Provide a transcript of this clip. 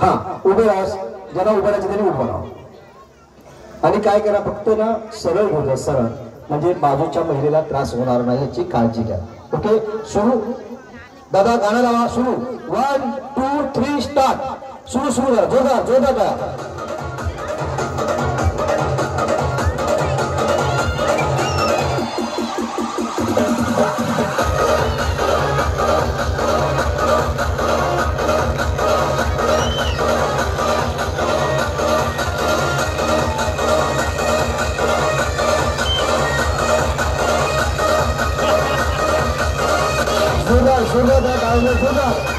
हा उभे राहा, ज्यांना उभं राहायचं त्यांनी उभं राहा आणि काय करा फक्त ना सरळ घेऊ द्या, सरळ, म्हणजे बाजूच्या महिलेला त्रास होणार नाही याची काळजी घ्या. ओके सुरू दादा, गाणं लावा, सुरू 1 2 3 स्टार्ट. सुरू सुरू करा, जोरदार जोरदार करा. जोरदार जोरदार गाणं जोरदार.